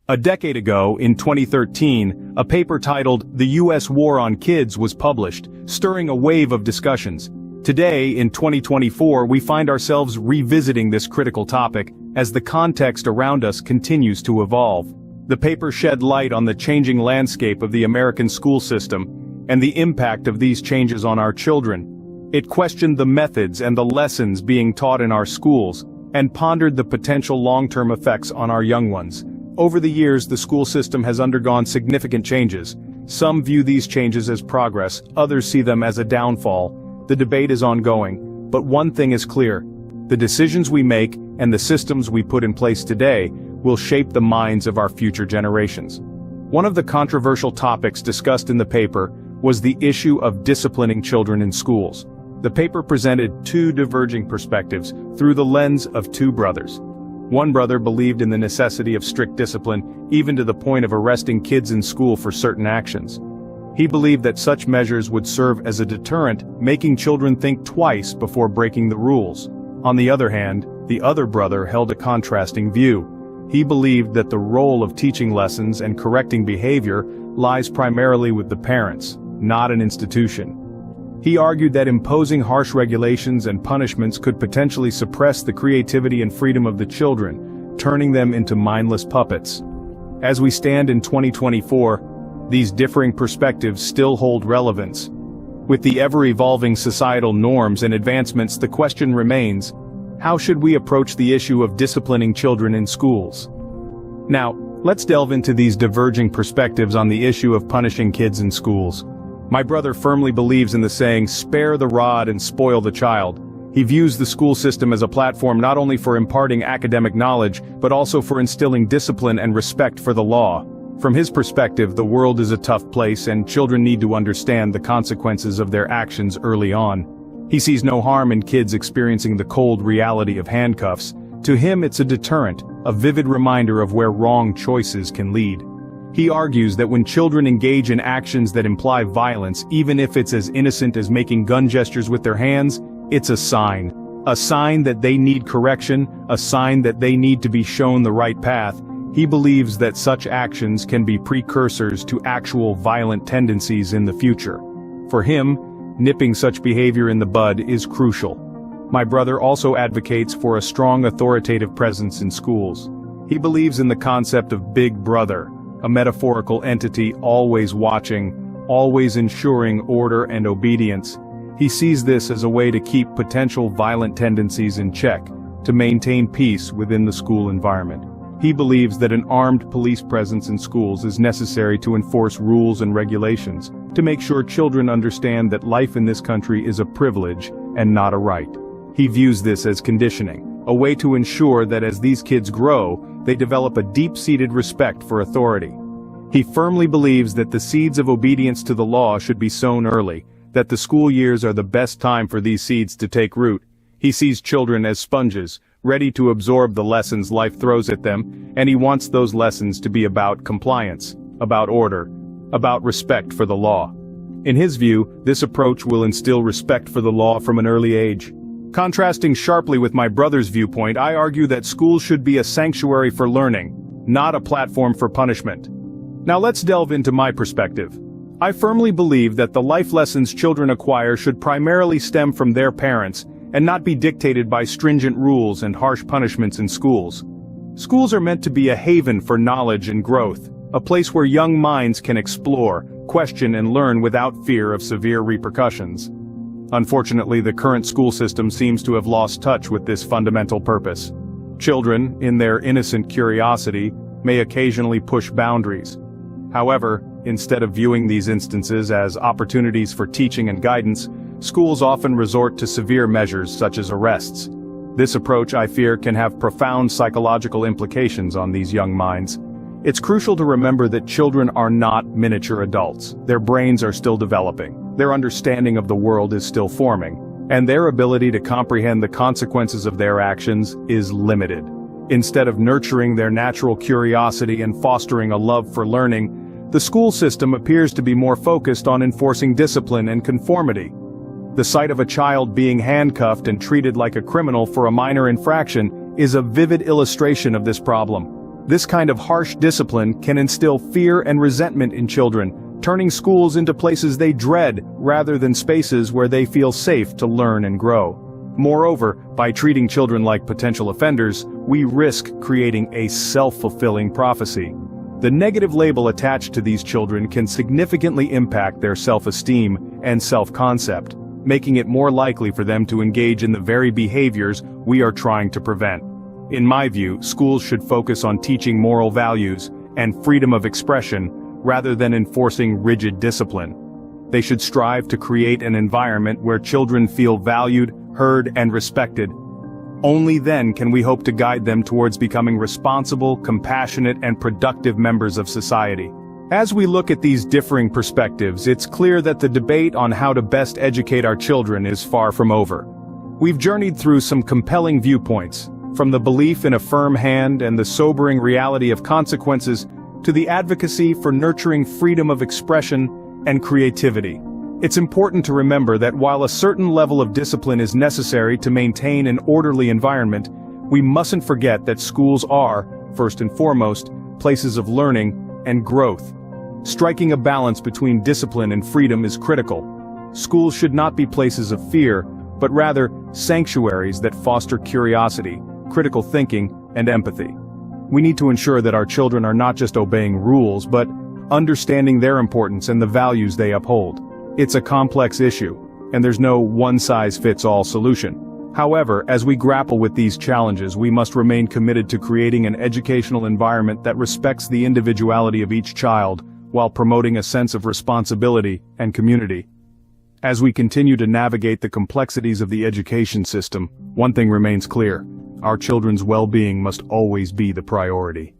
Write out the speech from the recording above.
A decade ago, in 2013, a paper titled "The U.S. War on Kids" was published, stirring a wave of discussions. Today, in 2024, we find ourselves revisiting this critical topic as the context around us continues to evolve. The paper shed light on the changing landscape of the American school system and the impact of these changes on our children. It questioned the methods and the lessons being taught in our schools and pondered the potential long-term effects on our young ones. Over the years, the school system has undergone significant changes. Some view these changes as progress, others see them as a downfall. The debate is ongoing, but one thing is clear. The decisions we make and the systems we put in place today will shape the minds of our future generations. One of the controversial topics discussed in the paper was the issue of disciplining children in schools. The paper presented two diverging perspectives through the lens of two brothers. One brother believed in the necessity of strict discipline, even to the point of arresting kids in school for certain actions. He believed that such measures would serve as a deterrent, making children think twice before breaking the rules. On the other hand, the other brother held a contrasting view. He believed that the role of teaching lessons and correcting behavior lies primarily with the parents, not an institution. He argued that imposing harsh regulations and punishments could potentially suppress the creativity and freedom of the children, turning them into mindless puppets. As we stand in 2024, these differing perspectives still hold relevance. With the ever-evolving societal norms and advancements, the question remains, how should we approach the issue of disciplining children in schools? Now, let's delve into these diverging perspectives on the issue of punishing kids in schools. My brother firmly believes in the saying, "Spare the rod and spoil the child." He views the school system as a platform not only for imparting academic knowledge, but also for instilling discipline and respect for the law. From his perspective, the world is a tough place and children need to understand the consequences of their actions early on. He sees no harm in kids experiencing the cold reality of handcuffs. To him, it's a deterrent, a vivid reminder of where wrong choices can lead. He argues that when children engage in actions that imply violence, even if it's as innocent as making gun gestures with their hands, it's a sign that they need correction, a sign that they need to be shown the right path. He believes that such actions can be precursors to actual violent tendencies in the future. For him, nipping such behavior in the bud is crucial. My brother also advocates for a strong authoritative presence in schools. He believes in the concept of Big Brother, a metaphorical entity always watching, always ensuring order and obedience. He sees this as a way to keep potential violent tendencies in check, to maintain peace within the school environment. He believes that an armed police presence in schools is necessary to enforce rules and regulations, to make sure children understand that life in this country is a privilege and not a right. He views this as conditioning, a way to ensure that as these kids grow, they develop a deep-seated respect for authority. He firmly believes that the seeds of obedience to the law should be sown early, that the school years are the best time for these seeds to take root. He sees children as sponges, ready to absorb the lessons life throws at them, and he wants those lessons to be about compliance, about order, about respect for the law. In his view, this approach will instill respect for the law from an early age. Contrasting sharply with my brother's viewpoint, I argue that schools should be a sanctuary for learning, not a platform for punishment. Now let's delve into my perspective. I firmly believe that the life lessons children acquire should primarily stem from their parents, and not be dictated by stringent rules and harsh punishments in schools. Schools are meant to be a haven for knowledge and growth, a place where young minds can explore, question and learn without fear of severe repercussions. Unfortunately, the current school system seems to have lost touch with this fundamental purpose. Children, in their innocent curiosity, may occasionally push boundaries. However, instead of viewing these instances as opportunities for teaching and guidance, schools often resort to severe measures such as arrests. This approach, I fear, can have profound psychological implications on these young minds. It's crucial to remember that children are not miniature adults. Their brains are still developing. Their understanding of the world is still forming, and their ability to comprehend the consequences of their actions is limited. Instead of nurturing their natural curiosity and fostering a love for learning, the school system appears to be more focused on enforcing discipline and conformity. The sight of a child being handcuffed and treated like a criminal for a minor infraction is a vivid illustration of this problem. This kind of harsh discipline can instill fear and resentment in children, turning schools into places they dread rather than spaces where they feel safe to learn and grow. Moreover, by treating children like potential offenders, we risk creating a self-fulfilling prophecy. The negative label attached to these children can significantly impact their self-esteem and self-concept, making it more likely for them to engage in the very behaviors we are trying to prevent. In my view, schools should focus on teaching moral values and freedom of expression rather than enforcing rigid discipline. They should strive to create an environment where children feel valued, heard, and respected. Only then can we hope to guide them towards becoming responsible, compassionate, and productive members of society. As we look at these differing perspectives, it's clear that the debate on how to best educate our children is far from over. We've journeyed through some compelling viewpoints, from the belief in a firm hand and the sobering reality of consequences, to the advocacy for nurturing freedom of expression and creativity. It's important to remember that while a certain level of discipline is necessary to maintain an orderly environment, we mustn't forget that schools are, first and foremost, places of learning and growth. Striking a balance between discipline and freedom is critical. Schools should not be places of fear, but rather sanctuaries that foster curiosity, critical thinking, and empathy. We need to ensure that our children are not just obeying rules, but understanding their importance and the values they uphold. It's a complex issue, and there's no one-size-fits-all solution. However, as we grapple with these challenges, we must remain committed to creating an educational environment that respects the individuality of each child, while promoting a sense of responsibility and community. As we continue to navigate the complexities of the education system, one thing remains clear: our children's well-being must always be the priority.